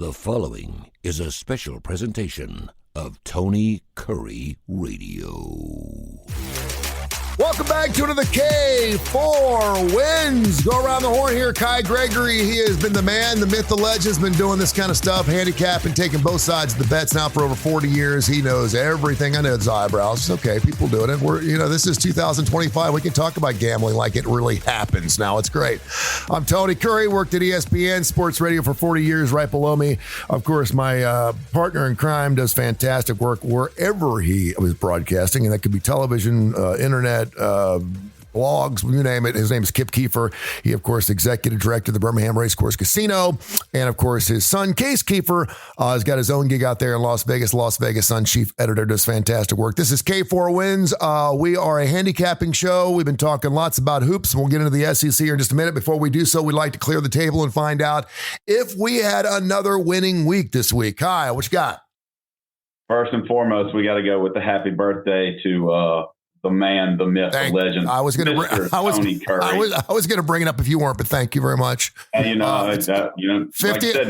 The following is a special presentation of Tony Kurre Radio. Welcome back to another K4Wins. Go around the horn here. Gregory, he has been the man, the myth, the legend, has been doing this kind of stuff, handicapping, taking both sides of the bets now for over 40 years. He knows everything. I know it's eyebrows. It's okay. People doing it. This is 2025. We can talk about gambling like it really happens now. It's great. I'm Tony Kurre, worked at ESPN Sports Radio for 40 years. Right below me, of course, my partner in crime does fantastic work wherever he was broadcasting, and that could be television, internet, blogs, you name it. His name is Kip Keefer. He, of course, executive director of the Birmingham Racecourse Casino. And, of course, his son, Case Keefer, has got his own gig out there in Las Vegas. Las Vegas Sun chief editor, does fantastic work. This is K4Wins. We are a handicapping show. We've been talking lots about hoops, and we'll get into the SEC here in just a minute. Before we do so, we'd like to clear the table and find out if we had another winning week this week. Kyle, what you got? First and foremost, we got to go with the happy birthday to the man, the myth, the legend. I was going to bring it up if you weren't, but thank you very much. And 50. Like I said,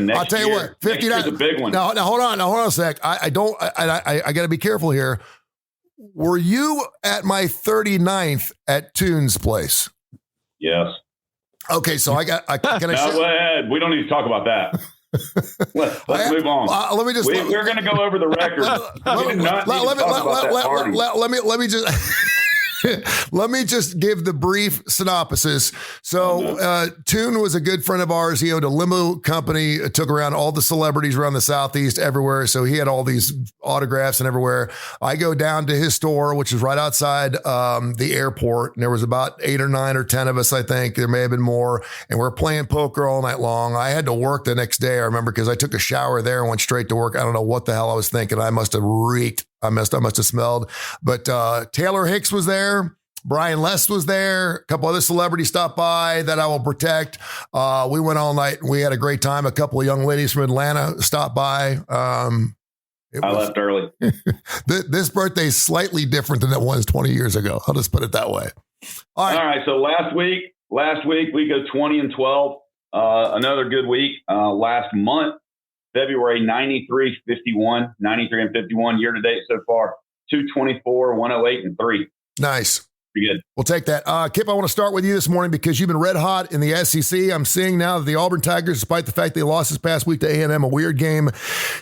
I'll tell you what, 50. Next year's a big one. No, hold on a sec. I got to be careful here. Were you at my 39th at Toon's place? Yes. Okay, so we don't need to talk about that. Let's move on. We're going to go over the record. Let me just give the brief synopsis. So, Toon was a good friend of ours. He owned a limo company, took around all the celebrities around the Southeast, everywhere. So he had all these autographs and everywhere. I go down to his store, which is right outside the airport. And there was about 8 or 9 or 10 of us, I think. There may have been more. And we're playing poker all night long. I had to work the next day, I remember, because I took a shower there and went straight to work. I don't know what the hell I was thinking. I must have reeked. I must have smelled. But Taylor Hicks was there. Brian Less was there. A couple other celebrities stopped by that I will protect. We went all night. We had a great time. A couple of young ladies from Atlanta stopped by. I left early. This birthday is slightly different than it was 20 years ago. I'll just put it that way. All right. So last week we go 20-12. Another good week. Last month, February, 93-51, 93-51 year to date so far, 224, 108, and 3. Nice. Pretty good. We'll take that. Kip, I want to start with you this morning because you've been red hot in the SEC. I'm seeing now that the Auburn Tigers, despite the fact they lost this past week to A&M, a weird game,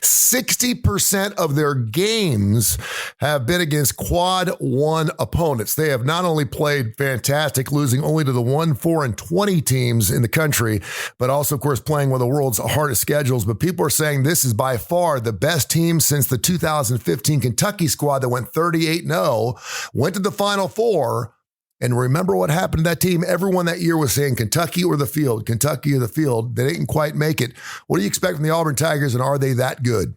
60% of their games have been against quad 1 opponents. They have not only played fantastic, losing only to the 1-4-20 teams in the country, but also, of course, playing one of the world's hardest schedules. But people are saying this is by far the best team since the 2015 Kentucky squad that went 38-0, went to the Final Four. And remember what happened to that team? Everyone that year was saying Kentucky or the field, Kentucky or the field. They didn't quite make it. What do you expect from the Auburn Tigers, and are they that good?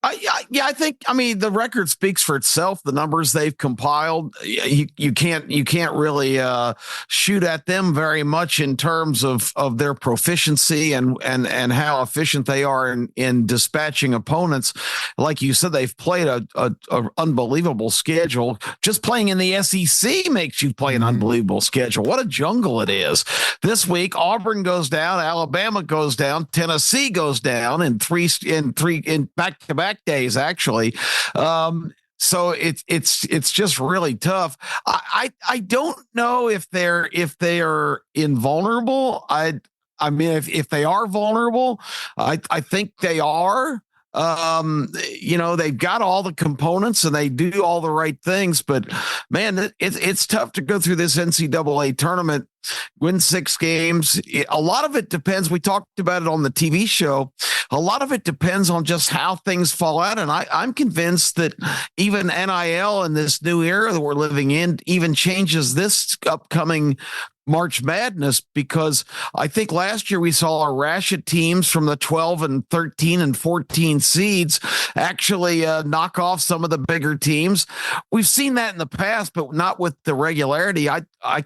I think the record speaks for itself. The numbers they've compiled, you can't really shoot at them very much in terms of their proficiency and how efficient they are in dispatching opponents. Like you said, they've played a unbelievable schedule. Just playing in the SEC makes you play an unbelievable schedule. What a jungle it is. This week, Auburn goes down, Alabama goes down, Tennessee goes down in back-to-back days, actually. So it's just really tough. I don't know if they are invulnerable. If they are vulnerable, I think they are. They've got all the components and they do all the right things, but man, it's tough to go through this NCAA tournament, win 6 games. A lot of it depends. We talked about it on the TV show. A lot of it depends on just how things fall out. And I'm convinced that even NIL in this new era that we're living in even changes this upcoming March Madness, because I think last year we saw a rash of teams from the 12 and 13 and 14 seeds actually knock off some of the bigger teams. We've seen that in the past, but not with the regularity. I I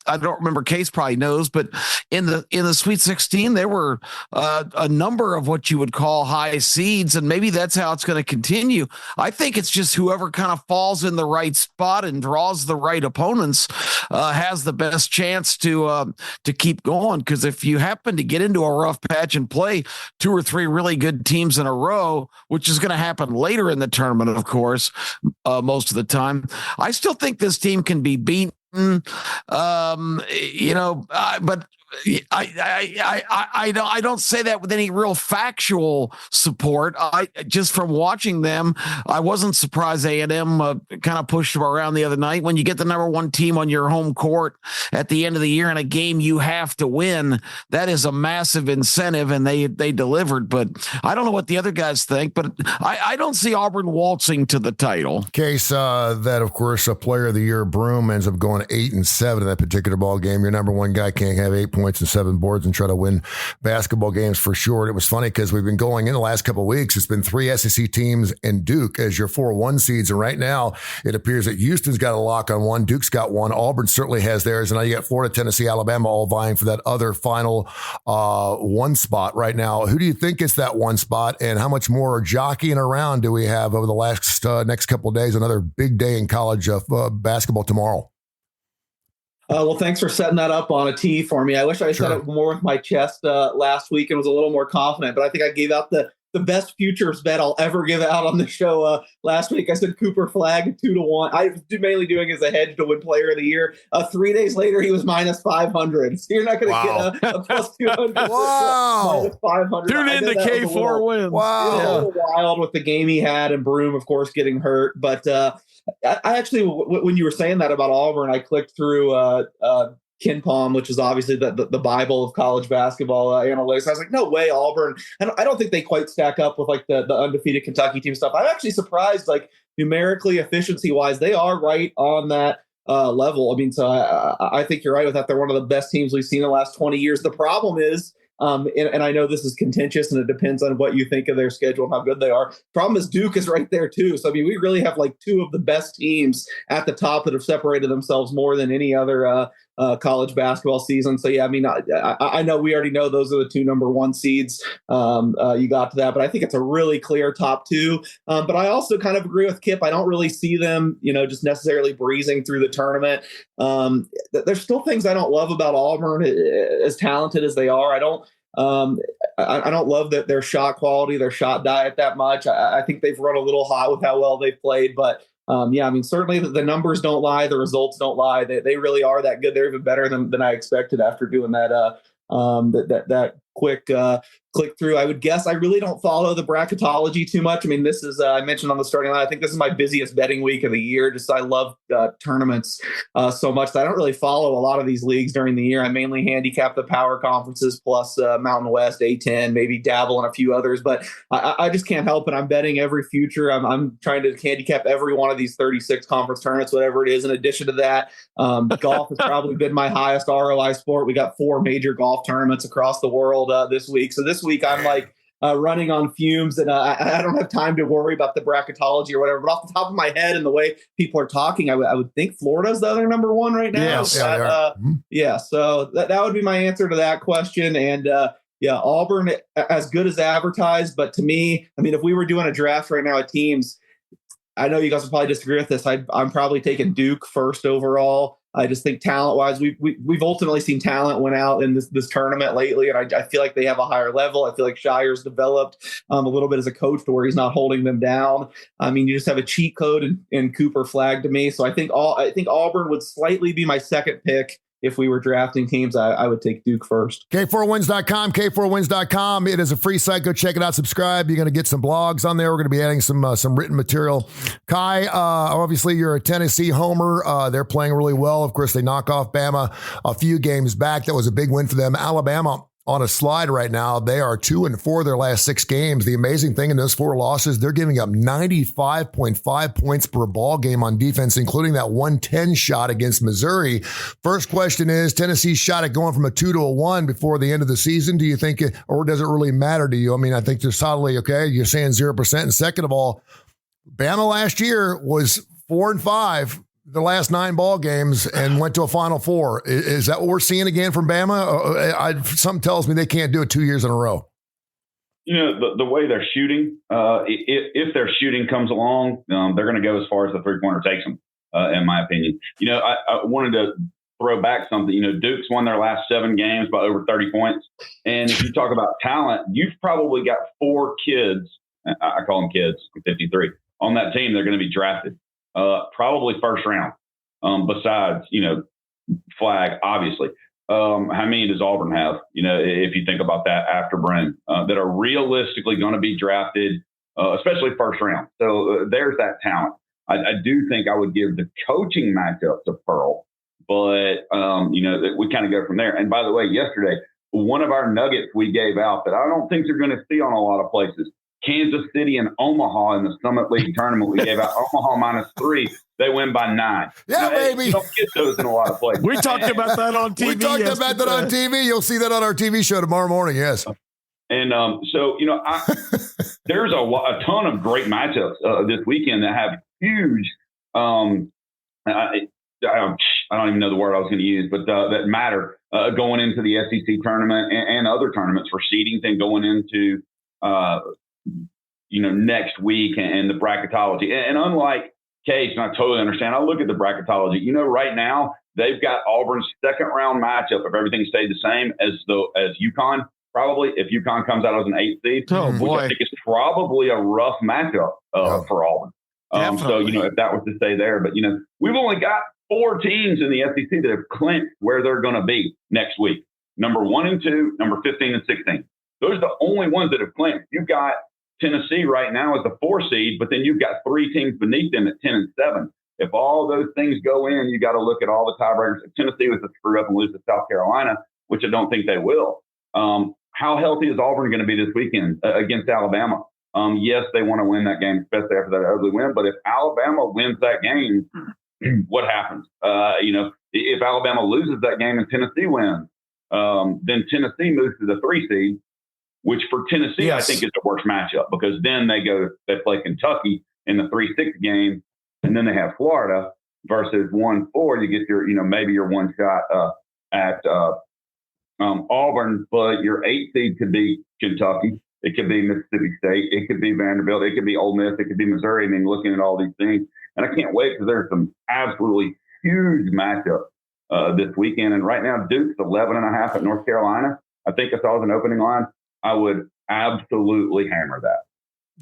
don't remember. Case probably knows, but in the Sweet 16, there were a number of what you would call high seeds, and maybe that's how it's going to continue. I think it's just whoever kind of falls in the right spot and draws the right opponents has the best chance to keep going. Because if you happen to get into a rough patch and play 2 or 3 really good teams in a row, which is going to happen later in the tournament, of course, most of the time, I still think this team can be beaten. But I don't say that with any real factual support. I just from watching them, I wasn't surprised A&M kind of pushed them around the other night. When you get the number 1 team on your home court at the end of the year in a game you have to win, that is a massive incentive, and they delivered. But I don't know what the other guys think, but I don't see Auburn waltzing to the title. Case that, of course, a player of the year, Broom, ends up going 8-7 in that particular ball game. Your number 1 guy can't have 8 points and 7 boards and try to win basketball games for sure. It was funny because we've been going in the last couple of weeks. It's been 3 SEC teams and Duke as your 4-1 seeds. And right now it appears that Houston's got a lock on 1. Duke's got 1. Auburn certainly has theirs. And now you got Florida, Tennessee, Alabama all vying for that other final 1 spot right now. Who do you think is that 1 spot, and how much more jockeying around do we have over the last next couple of days? Another big day in college basketball tomorrow. Well, thanks for setting that up on a tee for me. I wish I said it more with my chest last week and was a little more confident, but I think I gave out the best futures bet I'll ever give out on the show last week. I said Cooper Flag 2-1. I was mainly doing as a hedge to win player of the year. 3 days later, he was minus 500. So you're not going to get a plus 200. Wow. Minus 500. Tune in to K4Wins. Wow. A little wild with the game he had, and Broom, of course, getting hurt. But I actually, when you were saying that about Auburn, I clicked through KenPom, which is obviously the Bible of college basketball analytics. I was like, no way, Auburn. I don't think they quite stack up with like the undefeated Kentucky team stuff. I'm actually surprised, like numerically, efficiency wise, they are right on that level. I mean, so I think you're right with that. They're one of the best teams we've seen in the last 20 years. The problem is, and I know this is contentious and it depends on what you think of their schedule and how good they are. Problem is Duke is right there too. So, I mean, we really have like 2 of the best teams at the top that have separated themselves more than any other college basketball season. So, yeah, I mean, I know we already know those are the 2 number 1 seeds. You got to that, but I think it's a really clear top 2. But I also kind of agree with Kip. I don't really see them, just necessarily breezing through the tournament. There's still things I don't love about Auburn, as talented as they are. I don't love their shot quality, their shot diet that much. I think they've run a little hot with how well they've played, but yeah, I mean, certainly the numbers don't lie. The results don't lie. They really are that good. They're even better than I expected after doing that quick click through. I would guess I really don't follow the bracketology too much. I mean, this is, I mentioned on the starting line, I think this is my busiest betting week of the year. Just I love tournaments so much that I don't really follow a lot of these leagues during the year. I mainly handicap the power conferences plus Mountain West, A10, maybe dabble in a few others, but I just can't help it. I'm betting every future. I'm trying to handicap every one of these 36 conference tournaments, whatever it is. In addition to that, golf has probably been my highest ROI sport. We got 4 major golf tournaments across the world this week. So this week I'm like running on fumes, and I don't have time to worry about the bracketology or whatever. But off the top of my head and the way people are talking, I would think Florida's the other number 1 right now. Yes, yeah. So that would be my answer to that question. And yeah, Auburn as good as advertised, but to me, I mean, if we were doing a draft right now at teams, I know you guys would probably disagree with this. I'm probably taking Duke first overall. I just think talent-wise, we've ultimately seen talent win out in this tournament lately, and I feel like they have a higher level. I feel like Shire's developed a little bit as a coach to where he's not holding them down. I mean, you just have a cheat code in Cooper Flag to me. So I think Auburn would slightly be my second pick. If we were drafting teams, I would take Duke first. K4Wins.com, K4Wins.com. It is a free site. Go check it out. Subscribe. You're going to get some blogs on there. We're going to be adding some written material. Kai, obviously you're a Tennessee homer. They're playing really well. Of course, they knock off Bama a few games back. That was a big win for them. Alabama on a slide right now. They are 2-4 their last 6 games. The amazing thing in those 4 losses, they're giving up 95.5 points per ball game on defense, including that 110 shot against Missouri. First question is, Tennessee's shot at going from a 2 to a 1 before the end of the season. Do you think it, or does it really matter to you? I mean, I think they're solidly okay. You're saying 0%. And second of all, Bama last year was 4-5. the last 9 ball games and went to a Final Four. Is that what we're seeing again from Bama? Something tells me they can't do it 2 years in a row. You know, the way they're shooting, if their shooting comes along, they're going to go as far as the three-pointer takes them, in my opinion. You know, I wanted to throw back something. You know, Duke's won their last 7 games by over 30 points. And if you talk about talent, you've probably got 4 kids. I call them kids. I'm 53. On that team, they're going to be drafted, probably first round. Besides, you know, Flag, obviously. How many does Auburn have? You know, if you think about that after Bren, that are realistically going to be drafted, especially first round. So there's that talent. I do think I would give the coaching matchup to Pearl, but you know, that we kind of go from there. And by the way, yesterday, one of our nuggets we gave out that I don't think you're going to see on a lot of places. Kansas City and Omaha in the Summit League tournament. We gave out Omaha -3. They win by 9. Yeah, baby. You don't get those in a lot of places. We talked about that on TV. We talked about that on TV. You'll see that on our TV show tomorrow morning. Yes. And so, you know, there's a ton of great matchups this weekend that have huge, I don't even know the word I was going to use, but that matter going into the SEC tournament and other tournaments for seedings and going into, you know, next week and the bracketology. And unlike Case, and I totally understand, I look at the bracketology. You know, right now they've got Auburn's second round matchup if everything stayed the same as UConn. Probably if UConn comes out as an 8th seed, which I think is probably a rough matchup for Auburn. So, you know, if that was to stay there, but, you know, we've only got 4 teams in the SEC that have clinched where they're going to be next week. Number 1 and 2, number 15 and 16. Those are the only ones that have clinched. You've got Tennessee right now as the 4 seed, but then you've got 3 teams beneath them at 10 and 7. If all those things go in, you got to look at all the tiebreakers. If Tennessee was to screw up and lose to South Carolina, which I don't think they will. How healthy is Auburn going to be this weekend against Alabama? Yes, they want to win that game, especially after that ugly win. But if Alabama wins that game, what happens? You know, if Alabama loses that game and Tennessee wins, then Tennessee moves to the 3 seed, which for Tennessee, yes, I think is the worst matchup because then they play Kentucky in the 3-6 game, and then they have Florida versus 1-4. You get your, you know, maybe your one shot at Auburn, but your 8 seed could be Kentucky. It could be Mississippi State. It could be Vanderbilt. It could be Ole Miss. It could be Missouri. I mean, looking at all these things, and I can't wait because there's some absolutely huge matchups this weekend. And right now, Duke's 11.5 at North Carolina. I think if I was an opening line, I would absolutely hammer that.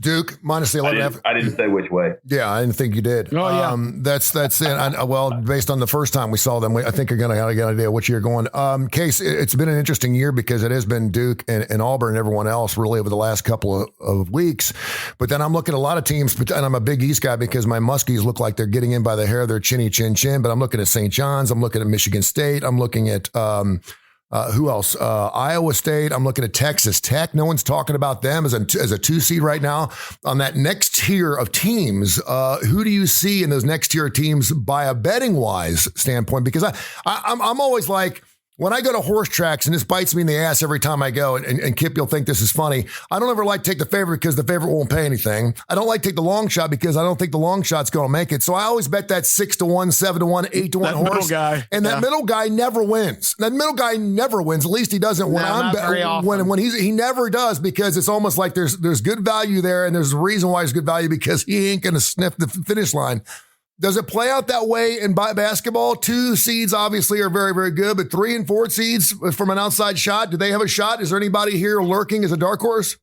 Duke minus the 11.5. I didn't say which way. Yeah, I didn't think you did. Oh, yeah. That's it. Well, based on the first time we saw them, I think you're going to have an idea which you're going. Case, it's been an interesting year because it has been Duke and Auburn and everyone else really over the last couple of weeks. But then I'm looking at a lot of teams, and I'm a Big East guy because my Muskies look like they're getting in by the hair of their chinny chin chin. But I'm looking at St. John's. I'm looking at Michigan State. I'm looking at who else? Iowa State. I'm looking at Texas Tech. No one's talking about them as a 2 seed right now. On that next tier of teams, who do you see in those next tier of teams by a betting wise standpoint? Because I'm always like, when I go to horse tracks, and this bites me in the ass every time I go, and Kip, you'll think this is funny. I don't ever like to take the favorite because the favorite won't pay anything. I don't like to take the long shot because I don't think the long shot's going to make it. So I always bet that 6-1, 7-1, 8-1 horse. Middle guy. And that middle guy never wins. That middle guy never wins. At least he doesn't when he never does, because it's almost like there's good value there, and there's a reason why it's good value because he ain't going to sniff the finish line. Does it play out that way in basketball? 2 seeds obviously are very, very good, but 3 and 4 seeds from an outside shot, do they have a shot? Is there anybody here lurking as a dark horse?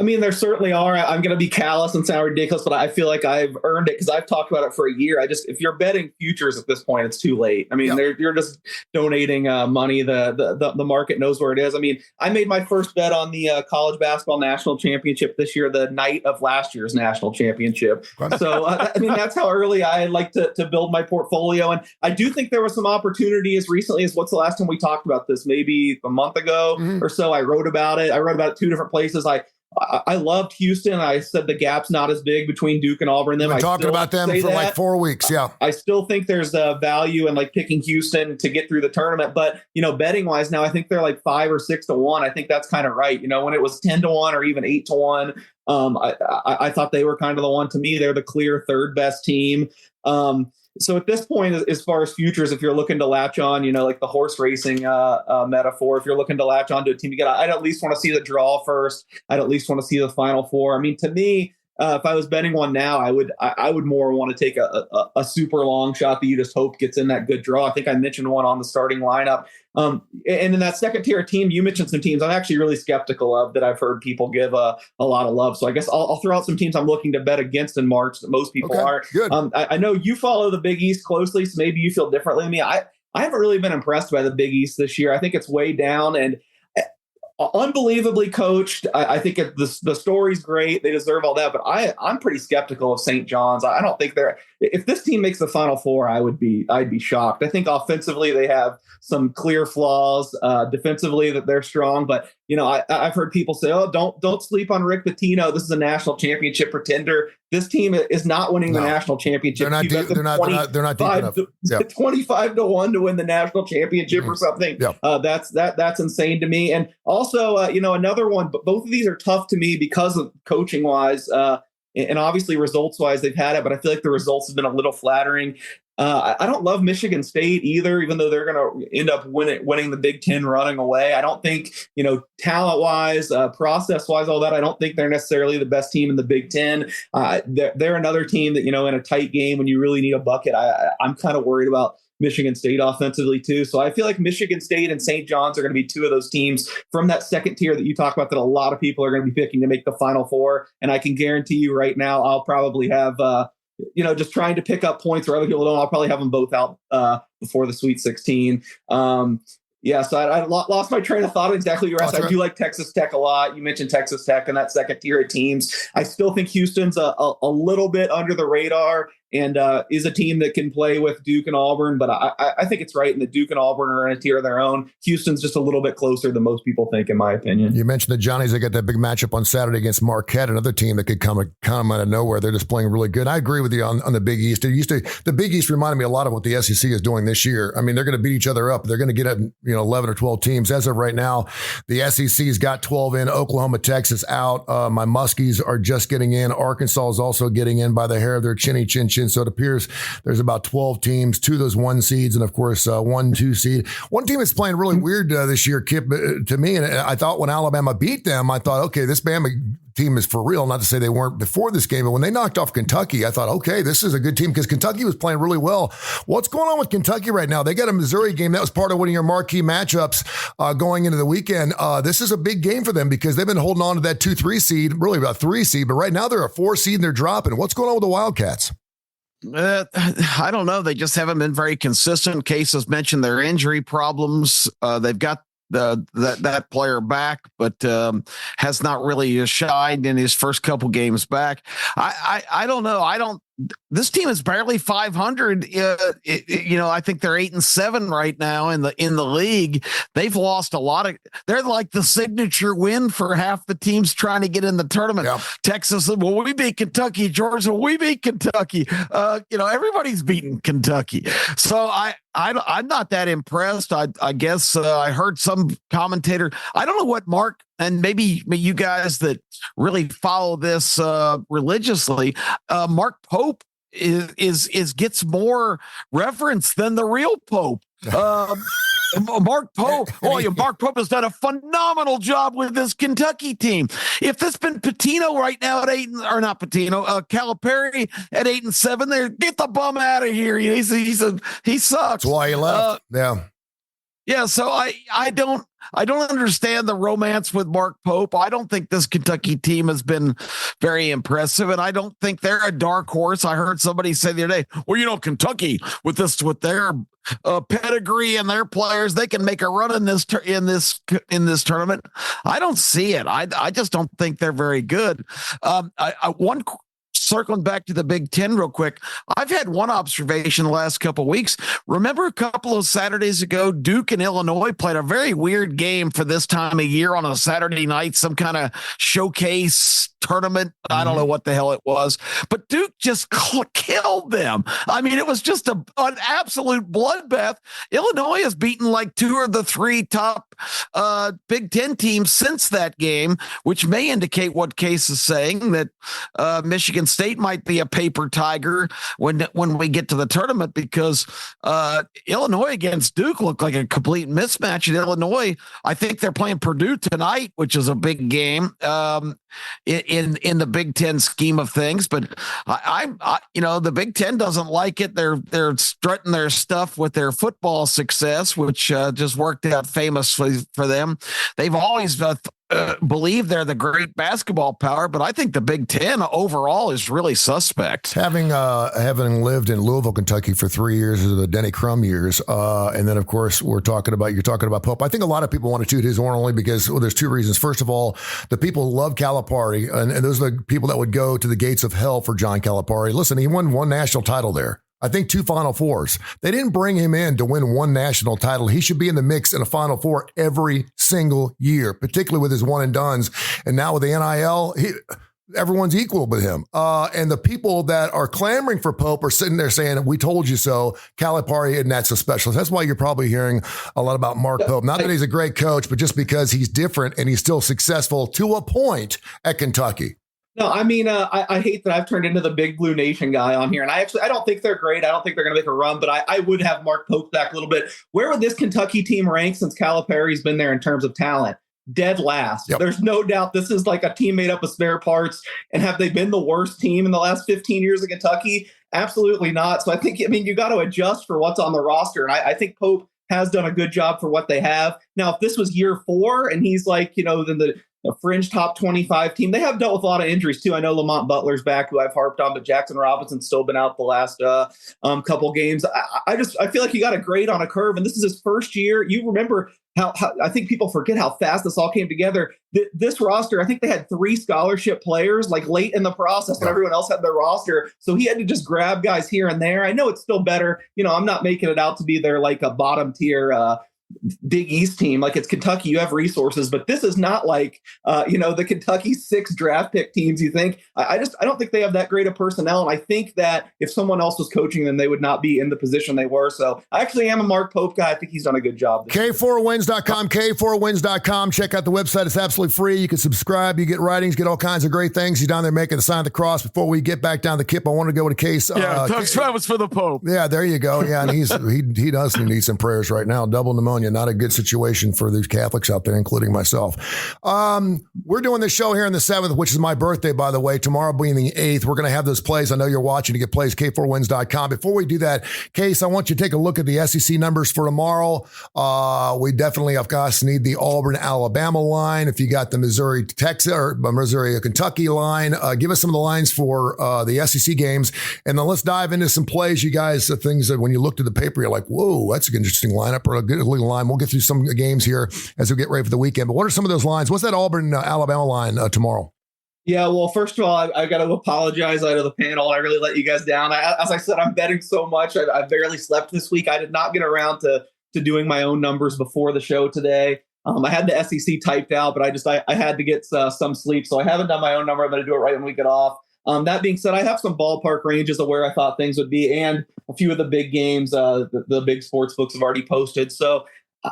I mean, there certainly are. I'm going to be callous and sound ridiculous, but I feel like I've earned it because I've talked about it for a year. If you're betting futures at this point, it's too late. I mean, you're just donating money. The market knows where it is. I mean, I made my first bet on the college basketball national championship this year, the night of last year's national championship. So, I mean, that's how early I like to build my portfolio. And I do think there was some opportunity as recently as, what's the last time we talked about this? Maybe a month ago or so. I wrote about it. I wrote about it 2 different places. I loved Houston. I said the gap's not as big between Duke and Auburn. We've been talking about them for like 4 weeks. Yeah. I still think there's value in like picking Houston to get through the tournament. But, you know, betting wise now, I think they're like 5 or 6 to 1. I think that's kind of right. You know, when it was 10 to 1 or even 8 to 1, I thought they were kind of the one. To me, they're the clear 3rd best team. So at this point, as far as futures, if you're looking to latch on, like the horse racing metaphor, if you're looking to latch on to a team, I'd at least want to see the draw first. I'd at least want to see the Final Four. I mean, to me, if I was betting one now, I would more want to take a super long shot that you just hope gets in that good draw. I think I mentioned one on the starting lineup. And in that second tier team, you mentioned some teams I'm actually really skeptical of that I've heard people give a lot of love. So I guess I'll throw out some teams I'm looking to bet against in March that most people aren't. Good. I know you follow the Big East closely, so maybe you feel differently than me. I haven't really been impressed by the Big East this year. I think it's way down and unbelievably coached. I think the story's great. They deserve all that, but I'm pretty skeptical of St. John's. I don't think if this team makes the Final Four, I'd be shocked. I think offensively they have some clear flaws. Defensively that they're strong, but I've heard people say, "Oh, don't sleep on Rick Pitino. This is a national championship pretender." This team is not winning the national championship. They're not deep enough. 25-1 to win the national championship or something. Yeah. That's insane to me. And also, another one, but both of these are tough to me because of coaching wise, and obviously results wise, they've had it, but I feel like the results have been a little flattering. I don't love Michigan State either, even though they're going to end up winning the Big Ten running away. I don't think, talent-wise, process-wise, all that, I don't think they're necessarily the best team in the Big Ten. They're another team that, in a tight game when you really need a bucket, I'm kind of worried about Michigan State offensively too. So I feel like Michigan State and St. John's are going to be two of those teams from that second tier that you talk about that a lot of people are going to be picking to make the Final Four. And I can guarantee you right now, I'll probably have just trying to pick up points where other people don't. I'll probably have them both out before the Sweet 16. So I lost my train of thought exactly what you asked. I do like Texas Tech a lot. You mentioned Texas Tech and that second tier of teams. I still think Houston's a little bit under the radar and is a team that can play with Duke and Auburn. But I think it's right. And the Duke and Auburn are in a tier of their own. Houston's just a little bit closer than most people think, in my opinion. You mentioned the Johnnies. They got that big matchup on Saturday against Marquette, another team that could come out of nowhere. They're just playing really good. I agree with you on the Big East. The Big East reminded me a lot of what the SEC is doing this year. I mean, they're going to beat each other up. They're going to get at 11 or 12 teams. As of right now, the SEC's got 12 in. Oklahoma, Texas out. My Muskies are just getting in. Arkansas is also getting in by the hair of their chinny chin chin. So it appears there's about 12 teams, 2 of those 1 seeds, and of course 1, 2 seed. One team that's playing really weird this year, Kip, to me, and I thought when Alabama beat them, I thought, okay, this Bama team is for real. Not to say they weren't before this game, but when they knocked off Kentucky, I thought, okay, this is a good team because Kentucky was playing really well. What's going on with Kentucky right now? They got a Missouri game. That was part of one of your marquee matchups going into the weekend. This is a big game for them because they've been holding on to that 2-3 seed, really about 3 seed, but right now they're a 4 seed and they're dropping. What's going on with the Wildcats? I don't know. They just haven't been very consistent. Case has mentioned their injury problems. They've got that player back, but has not really shined in his first couple games back. I don't know. This team is barely 500. I think they're 8-7 right now in the league. They've lost a lot of. They're like the signature win for half the teams trying to get in the tournament. Yeah. Texas, well, we beat Kentucky. Georgia, we beat Kentucky. Everybody's beaten Kentucky. So I'm not that impressed. I guess I heard some commentator. I don't know what Mark. And maybe you guys that really follow this religiously, Mark Pope is gets more reverence than the real Pope. Mark Pope. Mark Pope has done a phenomenal job with this Kentucky team. If this been Pitino right now at Calipari at 8-7, there, get the bum out of here. He sucks. That's why he left. Yeah. So I don't understand the romance with Mark Pope. I don't think this Kentucky team has been very impressive, and I don't think they're a dark horse. I heard somebody say the other day, well, Kentucky with their pedigree and their players, they can make a run in this tournament. I don't see it. I just don't think they're very good. Circling back to the Big Ten real quick, I've had one observation the last couple of weeks. Remember a couple of Saturdays ago, Duke and Illinois played a very weird game for this time of year on a Saturday night, some kind of showcase tournament. I don't know what the hell it was, but Duke just killed them. I mean, it was just an absolute bloodbath. Illinois has beaten like 2 of the 3 top Big Ten teams since that game, which may indicate what Case is saying, that Michigan State might be a paper tiger when we get to the tournament, because Illinois against Duke looked like a complete mismatch. In Illinois, I think they're playing Purdue tonight, which is a big game in the Big Ten scheme of things. But I the Big Ten doesn't like it. They're strutting their stuff with their football success, which just worked out famously for them. They've always believe they're the great basketball power, but I think the Big Ten overall is really suspect. Having lived in Louisville, Kentucky for 3 years, the Denny Crum years, and then of course you're talking about Pope. I think a lot of people want to toot his horn only because there's 2 reasons. First of all, the people who love Calipari, and those are the people that would go to the gates of hell for John Calipari. Listen, he won 1 national title there. I think 2 Final Fours. They didn't bring him in to win 1 national title. He should be in the mix in a Final Four every single year, particularly with his one and dones. And now with the NIL, everyone's equal with him. And the people that are clamoring for Pope are sitting there saying, "We told you so." Calipari isn't that so special. That's why you're probably hearing a lot about Mark Pope. Not that he's a great coach, but just because he's different and he's still successful to a point at Kentucky. No, I mean, I hate that I've turned into the Big Blue Nation guy on here. And I don't think they're great. I don't think they're going to make a run, but I would have Mark Pope back a little bit. Where would this Kentucky team rank since Calipari's been there in terms of talent? Dead last. Yep. There's no doubt this is like a team made up of spare parts. And have they been the worst team in the last 15 years of Kentucky? Absolutely not. So you got to adjust for what's on the roster. And I think Pope has done a good job for what they have. Now, if this was year 4 and he's like, then the fringe top 25 team. They have dealt with a lot of injuries too. I know Lamont Butler's back, who I've harped on, but Jackson Robinson's still been out the last couple games. I feel like he got a grade on a curve, and this is his first year. You remember how I think people forget how fast this all came together. This roster, I think they had 3 scholarship players like late in the process when everyone else had their roster. So he had to just grab guys here and there. I know it's still better. I'm not making it out to be their like a bottom tier Big East team. Like, it's Kentucky, you have resources, but this is not like the Kentucky 6 draft pick teams. You think I don't think they have that great of personnel, and I think that if someone else was coaching them, they would not be in the position they were. So I actually am a Mark Pope guy. I think he's done a good job. K4Wins.com, K4Wins.com. Check out the website. It's absolutely free. You can subscribe. You get writings, get all kinds of great things. He's down there making the sign of the cross. Before we get back down the Kip, I want to go to Case. Travis for the Pope. Yeah, there you go. Yeah, and he does need some prayers right now. Double pneumonia. Not a good situation for these Catholics out there, including myself. We're doing this show here on the 7th, which is my birthday, by the way. Tomorrow being the 8th, we're going to have those plays. I know you're watching to get plays, K4Wins.com. Before we do that, Case, I want you to take a look at the SEC numbers for tomorrow. We definitely, of course, need the Auburn-Alabama line. If you got the Missouri-Texas or Missouri-Kentucky line, give us some of the lines for the SEC games. And then let's dive into some plays, you guys, things that when you looked at the paper, you're like, whoa, that's an interesting lineup or a good legal line. We'll get through some games here as we get ready for the weekend. But what are some of those lines? What's that Auburn-Alabama line tomorrow? Yeah, well, first of all, I got to apologize out of the panel. I really let you guys down. As I said, I'm betting so much. I barely slept this week. I did not get around to doing my own numbers before the show today. I had the SEC typed out, but I had to get some sleep. So I haven't done my own number. I'm going to do it right when we get off. That being said, I have some ballpark ranges of where I thought things would be, and a few of the big games the big sports books have already posted. So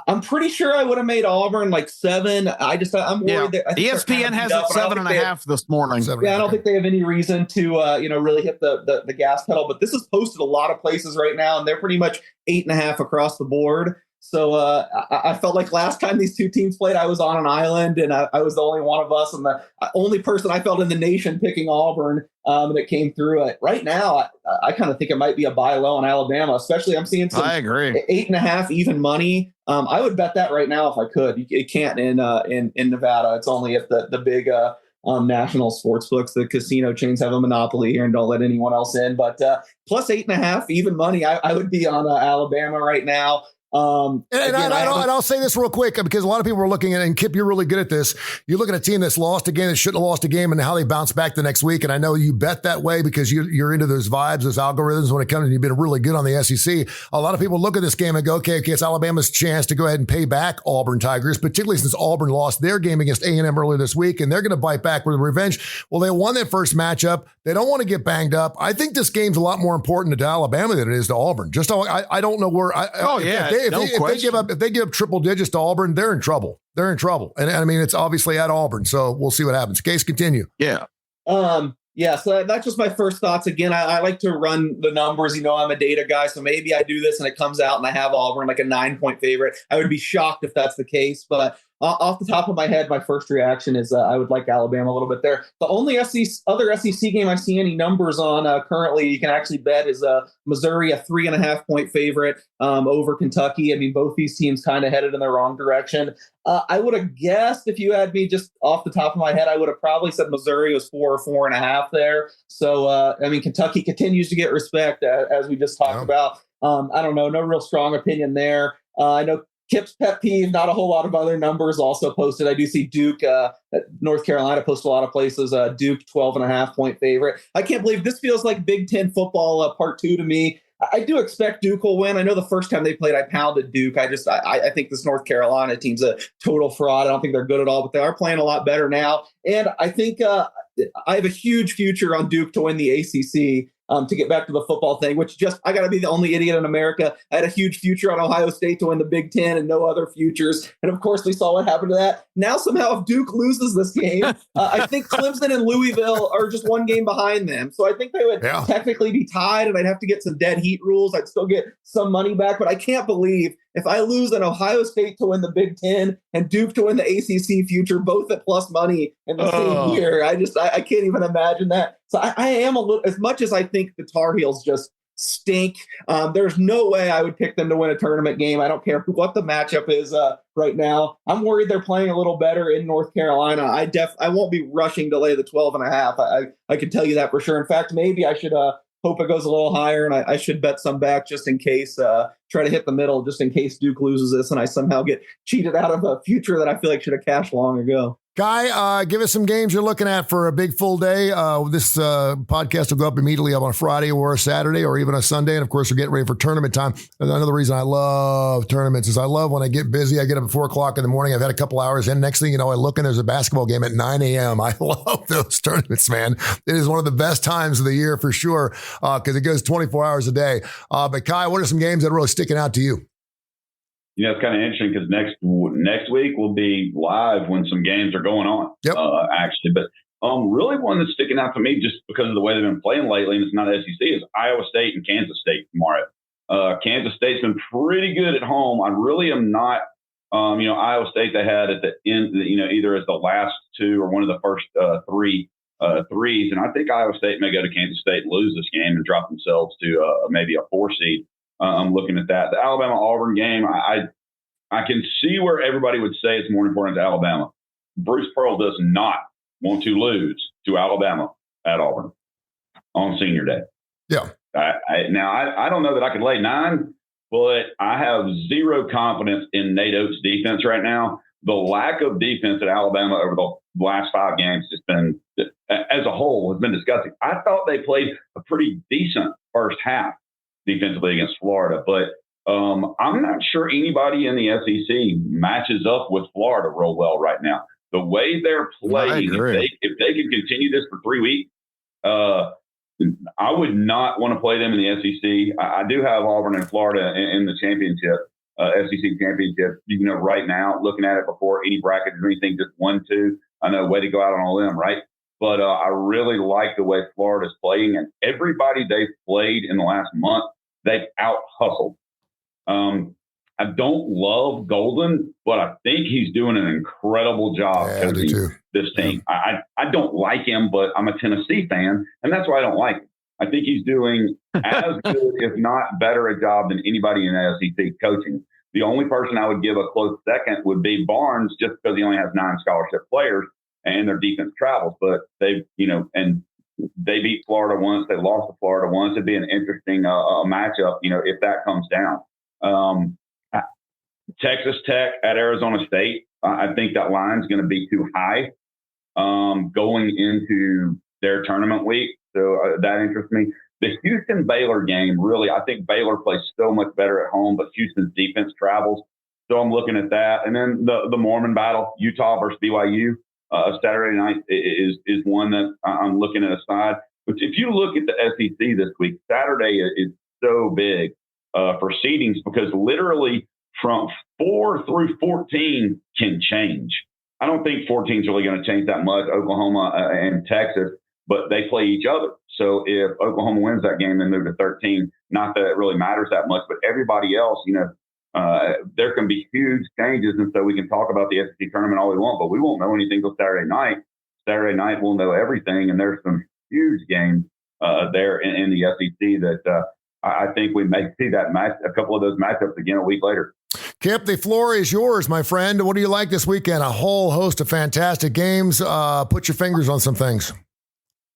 I'm pretty sure I would have made Auburn like 7. I'm worried that ESPN has it 7.5 this morning. Yeah, I don't think they have any reason to really hit the gas pedal. But this is posted a lot of places right now, and they're pretty much 8.5 across the board. So I felt like last time these two teams played, I was on an island, and I was the only one of us, and the only person I felt in the nation picking Auburn that came through it. Right now, I kind of think it might be a buy low on Alabama, especially I'm seeing some 8.5 even money. I would bet that right now if I could. You can't in Nevada. It's only if the big national sports books, the casino chains have a monopoly here and don't let anyone else in. But plus 8.5 even money, I would be on Alabama right now. I'll say this real quick because a lot of people are looking at it, and Kip, you're really good at this. You look at a team that's lost a game that shouldn't have lost a game and how they bounce back the next week. And I know you bet that way because you're into those vibes, those algorithms when it comes, and you've been really good on the SEC. A lot of people look at this game and go, okay, it's Alabama's chance to go ahead and pay back Auburn Tigers, particularly since Auburn lost their game against A&M earlier this week, and they're going to bite back with revenge. Well, they won their first matchup. They don't want to get banged up. I think this game's a lot more important to Alabama than it is to Auburn. Just I don't know where. If they give up triple digits to Auburn, they're in trouble. They're in trouble. And I mean, it's obviously at Auburn. So we'll see what happens. Case, continue. Yeah. So that's just my first thoughts. Again, I like to run the numbers. I'm a data guy, so maybe I do this and it comes out and I have Auburn like a 9-point favorite. I would be shocked if that's the case. But off the top of my head, my first reaction is I would like Alabama a little bit there. The only other SEC game I see any numbers on currently you can actually bet is Missouri, a 3.5-point favorite over Kentucky. I mean, both these teams kind of headed in the wrong direction. I would have guessed if you had me just off the top of my head, I would have probably said Missouri was 4 or 4.5 there. So, I mean, Kentucky continues to get respect as we just talked about. I don't know, no real strong opinion there. I know Kip's pet peeve, not a whole lot of other numbers also posted. I do see Duke, North Carolina posted a lot of places. Duke, 12.5-point favorite. I can't believe this feels like Big Ten football part 2 to me. I do expect Duke will win. I know the first time they played, I pounded Duke. I think this North Carolina team's a total fraud. I don't think they're good at all, but they are playing a lot better now. And I think I have a huge future on Duke to win the ACC. To get back to the football thing, which I got to be the only idiot in America. I had a huge future on Ohio State to win the Big Ten and no other futures. And of course, we saw what happened to that. Now, somehow, if Duke loses this game, I think Clemson and Louisville are just one game behind them. So I think they would technically be tied, and I'd have to get some dead heat rules. I'd still get some money back. But I can't believe if I lose an Ohio State to win the Big Ten and Duke to win the ACC future, both at plus money in the same year, I can't even imagine that. So I am a little, as much as I think the Tar Heels just stink, there's no way I would pick them to win a tournament game. I don't care what the matchup is right now. I'm worried they're playing a little better in North Carolina. I won't be rushing to lay the 12.5. I can tell you that for sure. In fact, maybe I should hope it goes a little higher, and I should bet some back just in case, try to hit the middle just in case Duke loses this and I somehow get cheated out of a future that I feel like should have cashed long ago. Guy, give us some games you're looking at for a big full day. This podcast will go up immediately up on a Friday or a Saturday or even a Sunday. And of course, we're getting ready for tournament time. And another reason I love tournaments is I love when I get busy. I get up at 4 o'clock in the morning. I've had a couple hours. And next thing you know, I look and there's a basketball game at 9 a.m. I love those tournaments, man. It is one of the best times of the year for sure because it goes 24 hours a day. But Kai, what are some games that are really sticking out to you? It's kind of interesting because next week we'll be live when some games are going on, actually. But really one that's sticking out to me just because of the way they've been playing lately, and it's not SEC, is Iowa State and Kansas State tomorrow. Kansas State's been pretty good at home. I really am not, Iowa State they had at the end, either as the last two or one of the first threes. And I think Iowa State may go to Kansas State and lose this game and drop themselves to maybe a 4 seed. I'm looking at that. The Alabama-Auburn game, I can see where everybody would say it's more important to Alabama. Bruce Pearl does not want to lose to Alabama at Auburn on senior day. Yeah. I don't know that I could lay 9, but I have zero confidence in Nate Oates' defense right now. The lack of defense at Alabama over the last 5 games has been, as a whole, has been disgusting. I thought they played a pretty decent first half defensively against Florida, but I'm not sure anybody in the SEC matches up with Florida real well right now. The way they're playing, if they can continue this for 3 weeks, I would not want to play them in the SEC. I do have Auburn and Florida in the championship, SEC championship. Right now, looking at it before any bracket or anything, just 1-2. I know, way to go out on all them, right? But I really like the way Florida's playing, and everybody they've played in the last month, they've out-hustled. I don't love Golden, but I think he's doing an incredible job coaching this team. Yeah. I don't like him, but I'm a Tennessee fan, and that's why I don't like him. I think he's doing as good, if not better, a job than anybody in SEC coaching. The only person I would give a close second would be Barnes, just because he only has 9 scholarship players and their defense travels. But they beat Florida once. They lost to Florida once. It'd be an interesting matchup, if that comes down. Texas Tech at Arizona State. I think that line's going to be too high going into their tournament week. So that interests me. The Houston-Baylor game, really, I think Baylor plays so much better at home, but Houston's defense travels. So I'm looking at that. And then the Mormon battle, Utah versus BYU, Saturday night is one that I'm looking at aside. But if you look at the SEC this week, Saturday is so big for seedings because literally from 4 through 14 can change. I don't think 14 is really going to change that much, Oklahoma and Texas, but they play each other. So if Oklahoma wins that game, they move to 13. Not that it really matters that much, but everybody else, there can be huge changes. And so we can talk about the SEC tournament all we want, but we won't know anything till Saturday night. Saturday night, we'll know everything. And there's some huge games there in the SEC that I think we may see that match, a couple of those matchups again a week later. Kip, the floor is yours, my friend. What do you like this weekend? A whole host of fantastic games. Put your fingers on some things.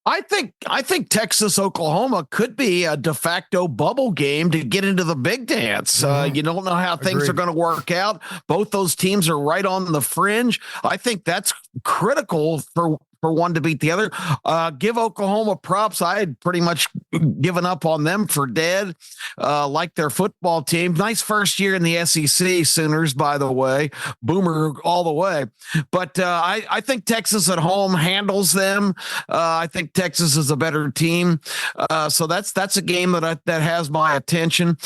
I think Texas Oklahoma could be a de facto bubble game to get into the big dance. You don't know how things are going to work out. Both those teams are right on the fringe. I think that's critical for one to beat the other. Give Oklahoma props. I had pretty much given up on them for dead, like their football team. Nice first year in the SEC, Sooners, by the way. Boomer all the way. But I think Texas at home handles them. I think Texas is a better team. So that's a game that has my attention.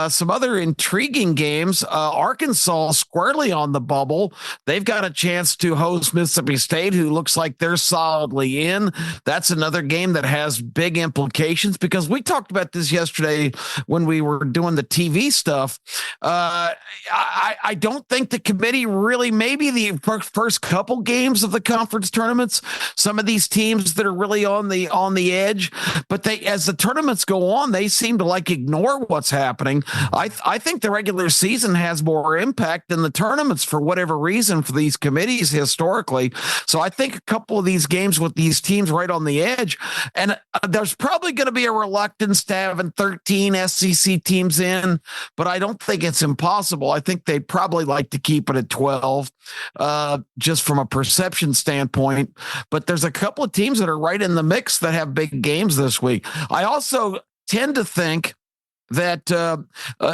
Some other intriguing games. Arkansas squarely on the bubble. They've got a chance to host Mississippi State, who looks like they're solidly in. That's another game that has big implications because we talked about this yesterday when we were doing the TV stuff. I don't think the committee really, maybe the first couple games of the conference tournaments, some of these teams that are really on the edge, but as the tournaments go on, they seem to ignore what's happening. I think the regular season has more impact than the tournaments for whatever reason for these committees historically. So I think a couple of these games with these teams right on the edge, and there's probably going to be a reluctance to having 13 SEC teams in, but I don't think it's impossible. I think they'd probably like to keep it at 12, just from a perception standpoint. But there's a couple of teams that are right in the mix that have big games this week. I also tend to think that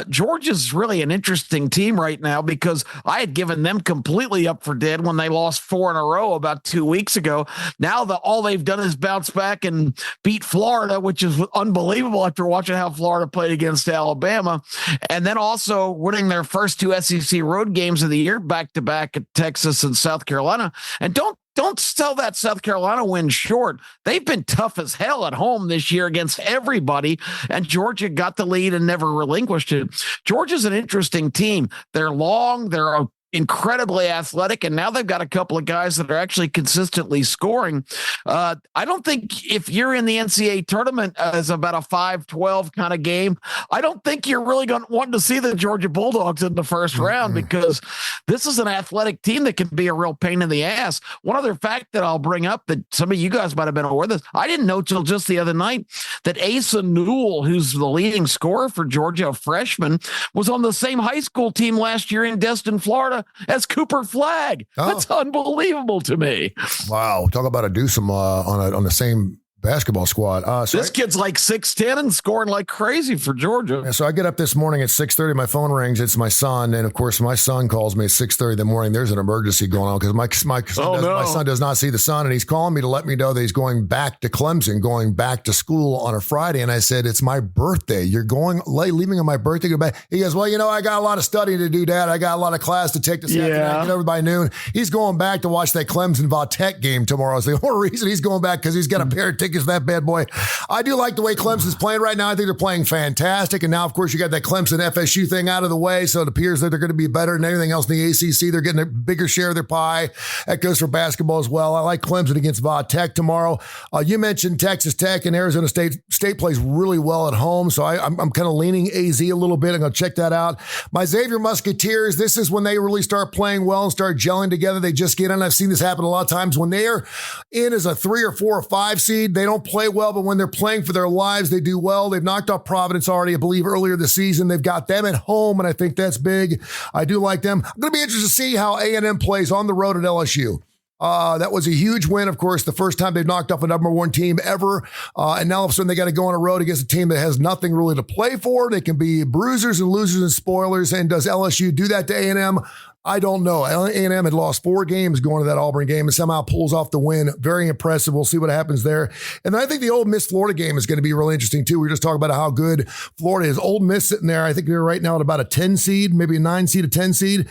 Georgia's really an interesting team right now because I had given them completely up for dead when they lost 4 in a row about 2 weeks ago. Now all they've done is bounce back and beat Florida, which is unbelievable after watching how Florida played against Alabama. And then also winning their first 2 SEC road games of the year back-to-back at Texas and South Carolina. And don't sell that South Carolina win short. They've been tough as hell at home this year against everybody, and Georgia got the lead and never relinquished it. Georgia's an interesting team. They're long, they're incredibly athletic, and now they've got a couple of guys that are actually consistently scoring. I don't think if you're in the NCAA tournament as about a 5-12 kind of game, I don't think you're really going to want to see the Georgia Bulldogs in the first round because this is an athletic team that can be a real pain in the ass. One other fact that I'll bring up that some of you guys might have been aware of this, I didn't know till just the other night that Asa Newell, who's the leading scorer for Georgia, a freshman, was on the same high school team last year in Destin, Florida, as Cooper Flagg. That's unbelievable to me. Wow. Talk about a deuce on the same basketball squad. This kid's like 6'10" and scoring like crazy for Georgia. Yeah, so I get up this morning at 6:30. My phone rings. It's my son. And, of course, my son calls me at 6:30 in the morning. There's an emergency going on because my son does not see the sun. And he's calling me to let me know that he's going back to Clemson, going back to school on a Friday. And I said, it's my birthday. You're going late, leaving on my birthday. Go back. He goes, well, I got a lot of studying to do, Dad. I got a lot of class to take this afternoon. Get over by noon. He's going back to watch that Clemson-Va-Tech game tomorrow. It's the only reason he's going back because he's got a pair of tickets for that bad boy. I do like the way Clemson's playing right now. I think they're playing fantastic. And now, of course, you got that Clemson FSU thing out of the way. So it appears that they're going to be better than anything else in the ACC. They're getting a bigger share of their pie. That goes for basketball as well. I like Clemson against Va Tech tomorrow. You mentioned Texas Tech and Arizona State State plays really well at home, so I'm kind of leaning AZ a little bit. I'm going to check that out. My Xavier Musketeers, this is when they really start playing well and start gelling together. They just get in. I've seen this happen a lot of times. When they are in as a 3 or 4 or 5 seed, they don't play well, but when they're playing for their lives, they do well. They've knocked off Providence already, I believe, earlier this season. They've got them at home, and I think that's big. I do like them. I'm going to be interested to see how A&M plays on the road at LSU. That was a huge win, of course, the first time they've knocked off a number 1 team ever. And now all of a sudden they got to go on a road against a team that has nothing really to play for. They can be bruisers and losers and spoilers. And does LSU do that to A&M? I don't know. A&M had lost 4 games going to that Auburn game and somehow pulls off the win. Very impressive. We'll see what happens there. And then I think the Ole Miss Florida game is going to be really interesting too. We were just talking about how good Florida is. Ole Miss sitting there, I think they're right now at about a 10 seed, maybe a 9 seed, a 10 seed.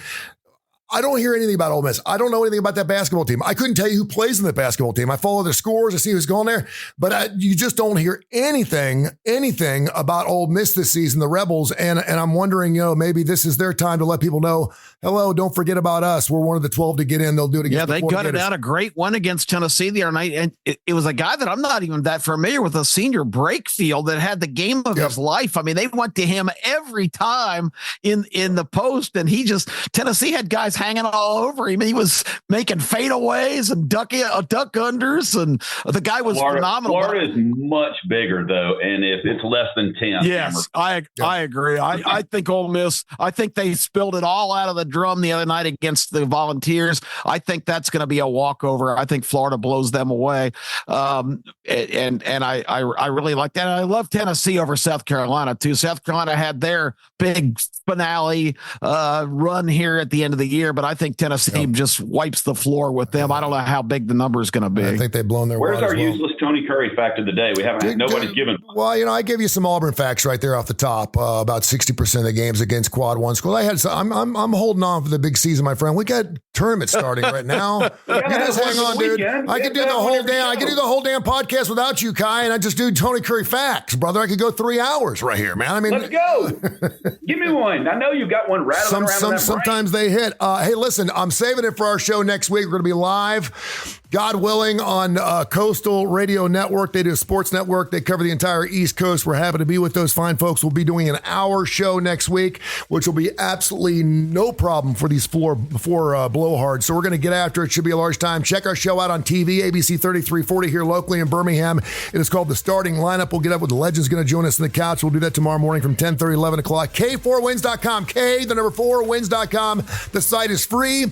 I don't hear anything about Ole Miss. I don't know anything about that basketball team. I couldn't tell you who plays in the basketball team. I follow their scores. I see who's going there, but you just don't hear anything about Ole Miss this season, the Rebels. And I'm wondering, maybe this is their time to let people know, hello, don't forget about us. We're one of the 12 to get in. They'll do it again. Yeah, they gutted out a great one against Tennessee the other night. And it was a guy that I'm not even that familiar with, a senior Brakefield, that had the game of his life. I mean, they went to him every time in the post, and Tennessee had guys hanging all over him. He was making fadeaways and duck unders, and the guy was phenomenal. Florida is much bigger though, and if it's less than 10. Yes, I agree. I think Ole Miss, I think they spilled it all out of the drum the other night against the Volunteers. I think that's going to be a walkover. I think Florida blows them away. And I really like that. I love Tennessee over South Carolina too. South Carolina had their big finale run here at the end of the year, but I think Tennessee just wipes the floor with them. I don't know how big the number is going to be. I think they've blown their Where's our useless Tony Curry fact of the day? We haven't. Nobody's given. Well, I gave you some Auburn facts right there off the top. About 60% of the games against Quad 1 schools. I'm holding on for the big season, my friend. We got tournaments starting right now. You just hang on, dude. I could do the whole damn podcast without you, Kai, and I just do Tony Curry facts, brother. I could go 3 hours right here, man. I mean, let's go. Give me one. I know you got one rattling around. Sometimes they hit. Hey, listen, I'm saving it for our show next week. We're going to be live, God willing, on Coastal Radio Network. They do a sports network. They cover the entire East Coast. We're happy to be with those fine folks. We'll be doing an hour show next week, which will be absolutely no problem for these four blowhards. So we're going to get after it. Should be a large time. Check our show out on TV, ABC 3340 here locally in Birmingham. It is called The Starting Lineup. We'll get up with the legends going to join us in the couch. We'll do that tomorrow morning from 10:30, 11 o'clock. K4Wins.com. K4Wins.com. The site is free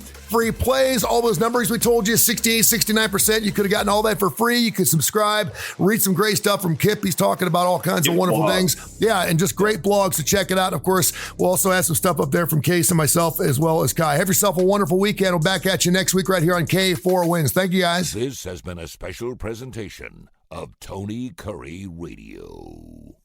plays, all those numbers we told you, 68, 69%. You could have gotten all that for free. You could subscribe, read some great stuff from Kip. He's talking about all kinds of wonderful things. Yeah, and just great blogs to check it out. Of course, we'll also have some stuff up there from Case and myself as well as Kai. Have yourself a wonderful weekend. We'll back at you next week right here on K4Wins. Thank you, guys. This has been a special presentation of Tony Curry Radio.